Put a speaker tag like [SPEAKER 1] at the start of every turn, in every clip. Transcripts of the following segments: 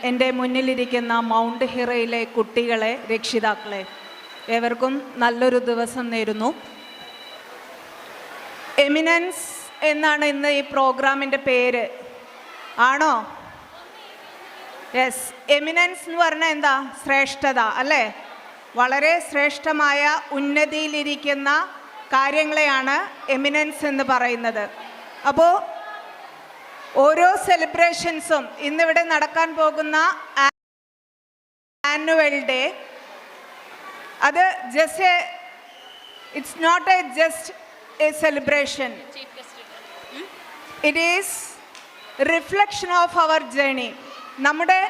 [SPEAKER 1] എൻ്റെ മുന്നിലിരിക്കുന്ന മൗണ്ട് ഹിറയിലെ കുട്ടികളെ, രക്ഷിതാക്കളെ, ഏവർക്കും നല്ലൊരു ദിവസം നേരുന്നു. എമിനൻസ് എന്നാണ് ഇന്ന് ഈ പ്രോഗ്രാമിൻ്റെ പേര്. ആണോ? യെസ്. എമിനൻസ് എന്ന് പറഞ്ഞാൽ എന്താ? ശ്രേഷ്ഠത അല്ലേ? വളരെ ശ്രേഷ്ഠമായ ഉന്നതിയിലിരിക്കുന്ന കാര്യങ്ങളെയാണ് എമിനൻസ് എന്ന് പറയുന്നത്. അപ്പോൾ ഓരോ സെലിബ്രേഷൻസും ഇന്നിവിടെ നടക്കാൻ പോകുന്ന ആനുവൽ ഡേ, അത് it's not just a celebration. It is reflection of our journey. നമ്മുടെ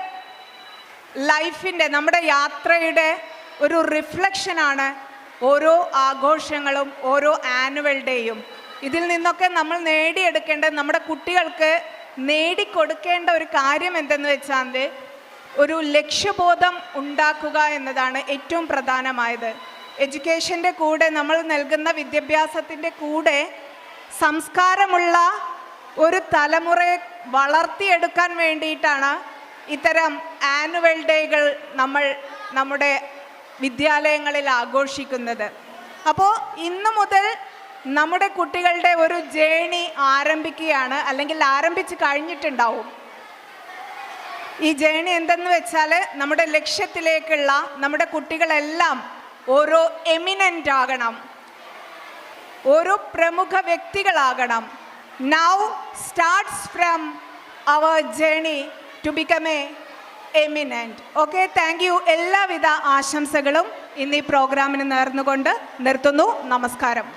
[SPEAKER 1] ലൈഫിൻ്റെ, നമ്മുടെ യാത്രയുടെ ഒരു റിഫ്ലക്ഷനാണ് ഓരോ ആഘോഷങ്ങളും ഓരോ ആനുവൽ ഡേയും. ഇതിൽ നിന്നൊക്കെ നമ്മൾ നേടിയെടുക്കേണ്ടത്, നമ്മുടെ കുട്ടികൾക്ക് നേടിക്കൊടുക്കേണ്ട ഒരു കാര്യം എന്തെന്ന് വെച്ചാൽ ഒരു ലക്ഷ്യബോധം ഉണ്ടാക്കുക എന്നതാണ് ഏറ്റവും പ്രധാനമായത്. എഡ്യൂക്കേഷൻ്റെ കൂടെ, നമ്മൾ നൽകുന്ന വിദ്യാഭ്യാസത്തിൻ്റെ കൂടെ സംസ്കാരമുള്ള ഒരു തലമുറയെ വളർത്തിയെടുക്കാൻ വേണ്ടിയിട്ടാണ് ഇത്തരം ആനുവൽ ഡേകൾ നമ്മൾ നമ്മുടെ വിദ്യാലയങ്ങളിൽ ആഘോഷിക്കുന്നത്. അപ്പോൾ ഇന്നു മുതൽ നമ്മുടെ കുട്ടികളുടെ ഒരു ജേണി ആരംഭിക്കുകയാണ്, അല്ലെങ്കിൽ ആരംഭിച്ച് കഴിഞ്ഞിട്ടുണ്ടാവും. ഈ ജേണി എന്തെന്ന് വെച്ചാൽ നമ്മുടെ ലക്ഷ്യത്തിലേക്കുള്ള നമ്മുടെ കുട്ടികളെല്ലാം ഓരോ എമിനൻ്റ് ആകണം, ഓരോ പ്രമുഖ വ്യക്തികളാകണം. Now starts from our journey to become a eminent. Okay, thank you. എല്ലാവിധ ആശംസകളും ഇന്ന് ഈ പ്രോഗ്രാമിന് നേർന്നുകൊണ്ട് നിർത്തുന്നു. നമസ്കാരം.